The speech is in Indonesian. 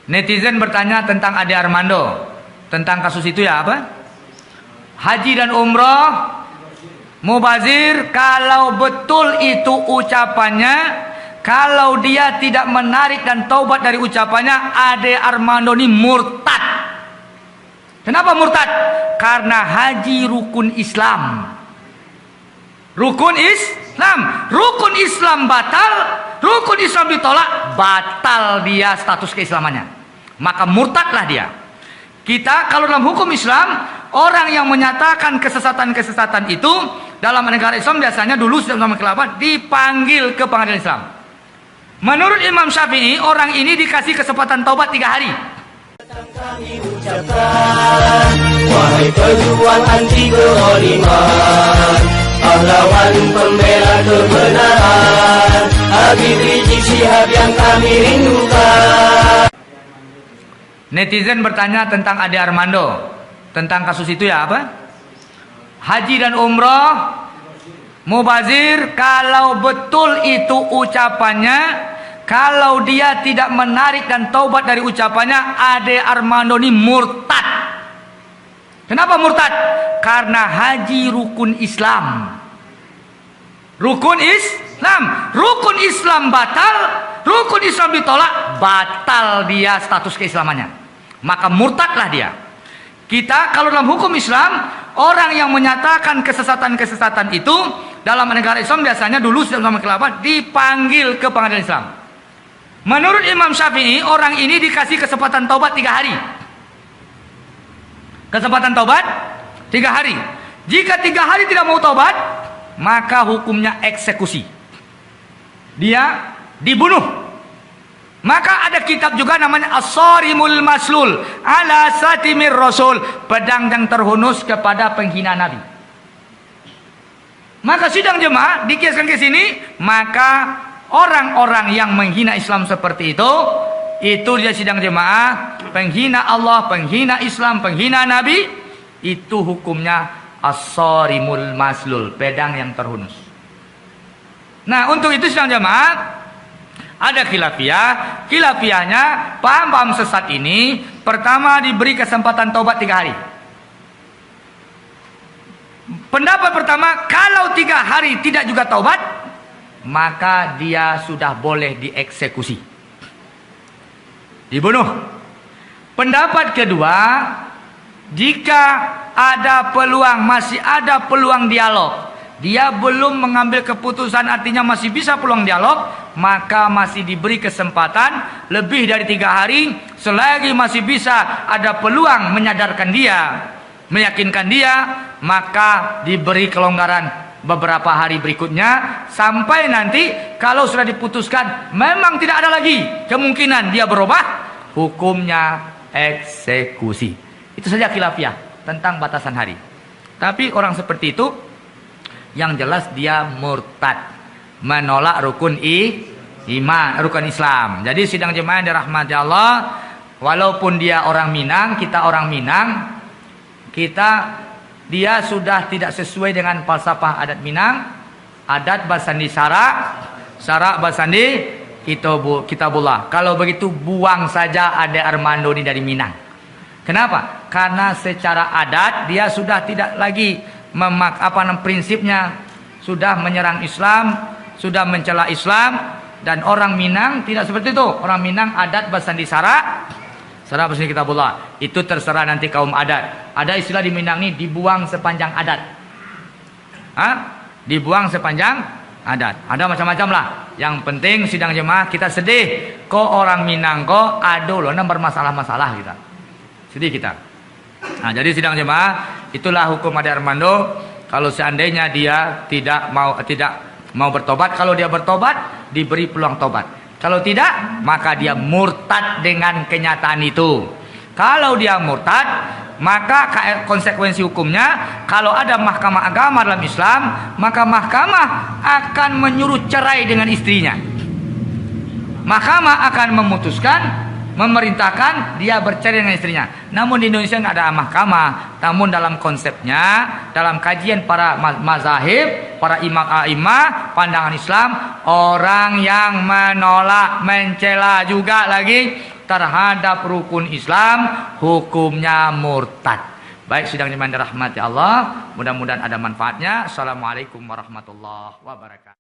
Netizen bertanya tentang Ade Armando, tentang kasus itu ya apa? Haji dan umroh, mubazir, kalau betul itu ucapannya, kalau dia tidak menarik dan taubat dari ucapannya, Ade Armando ini murtad. Kenapa murtad? Karena haji rukun Islam. Rukun Islam batal, rukun Islam ditolak, batal dia status keislamannya. Maka murtadlah dia. Kita kalau dalam hukum Islam, orang yang menyatakan kesesatan-kesesatan itu dalam negara Islam biasanya dulu selama khilafah dipanggil ke pengadilan Islam. Menurut Imam Syafi'i, orang ini dikasih kesempatan taubat 3 hari. Kami ucapkan, wahai pejuang anti kezaliman, pahlawan pembela kebenaran, Habib Rizik Syihab yang kami rindukan. Netizen bertanya tentang Ade Armando, tentang kasus itu ya apa? Haji dan umroh, mubazir, kalau betul itu ucapannya, kalau dia tidak menarik dan taubat dari ucapannya, Ade Armando ini murtad. Kenapa murtad? Karena haji rukun Islam. Rukun Islam batal, rukun Islam ditolak, batal dia status keislamannya. Maka murtadlah dia. Kita kalau dalam hukum Islam, orang yang menyatakan kesesatan-kesesatan itu dalam negara Islam biasanya dulu selama khilafah dipanggil ke pengadilan Islam. Menurut Imam Syafi'i, orang ini dikasih kesempatan taubat 3 hari. Kesempatan taubat 3 hari. Jika 3 hari tidak mau taubat, maka hukumnya eksekusi. Dia dibunuh. Maka ada kitab juga namanya As-Sarimul Maslul ala Satimir Rasul, pedang yang terhunus kepada penghina Nabi. Maka sidang jemaah dikiaskan ke sini, maka orang-orang yang menghina Islam seperti itu dia sidang jemaah, penghina Allah, penghina Islam, penghina Nabi, itu hukumnya As-Sarimul Maslul, pedang yang terhunus. Nah, untuk itu sidang jemaah ada khilafiyahnya, paham-paham sesat ini pertama diberi kesempatan taubat 3 hari. Pendapat pertama, kalau 3 hari tidak juga taubat, maka dia sudah boleh dieksekusi, dibunuh. Pendapat kedua, jika ada peluang, masih ada peluang dialog, dia belum mengambil keputusan, artinya masih bisa peluang dialog, maka masih diberi kesempatan lebih dari 3 hari. Selagi masih bisa ada peluang menyadarkan dia, meyakinkan dia, maka diberi kelonggaran beberapa hari berikutnya, sampai nanti kalau sudah diputuskan memang tidak ada lagi kemungkinan dia berubah, hukumnya eksekusi. Itu saja khilafiyah tentang batasan hari. Tapi orang seperti itu yang jelas dia murtad, menolak rukun iman, rukun Islam. Jadi sidang jemaah yang dirahmati Allah, walaupun dia orang Minang, kita orang Minang, dia sudah tidak sesuai dengan falsafah adat Minang, adat basandi syarak basandi kitabullah. Kalau begitu buang saja Ade Armando ini dari Minang. Kenapa? Karena secara adat dia sudah tidak lagi prinsipnya, sudah menyerang Islam, sudah mencela Islam, dan orang Minang tidak seperti itu. Orang Minang adat basandi syarak basandi kitabullah. Itu terserah nanti kaum adat. Ada istilah di Minang ini, dibuang sepanjang adat. Dibuang sepanjang adat. Ada macam-macam lah. Yang penting sidang jemaah kita sedih. Kok orang Minang kok aduh loh, bermasalah-masalah kita. Sedih kita. Nah, jadi sidang jemaah, itulah hukum Ade Armando. Kalau seandainya dia tidak mau bertobat, kalau dia bertobat diberi peluang tobat. Kalau tidak, maka dia murtad dengan kenyataan itu. Kalau dia murtad, maka konsekuensi hukumnya, kalau ada mahkamah agama dalam Islam, maka mahkamah akan menyuruh cerai dengan istrinya. Mahkamah akan memutuskan, memerintahkan dia bercerai dengan istrinya. Namun di Indonesia nggak ada mahkamah. Namun dalam konsepnya, dalam kajian para mazahib, para imam a'imah, pandangan Islam, orang yang menolak, mencela juga lagi terhadap rukun Islam, hukumnya murtad. Baik, sidang yang dirahmati Allah, mudah-mudahan ada manfaatnya. Assalamualaikum warahmatullahi wabarakatuh.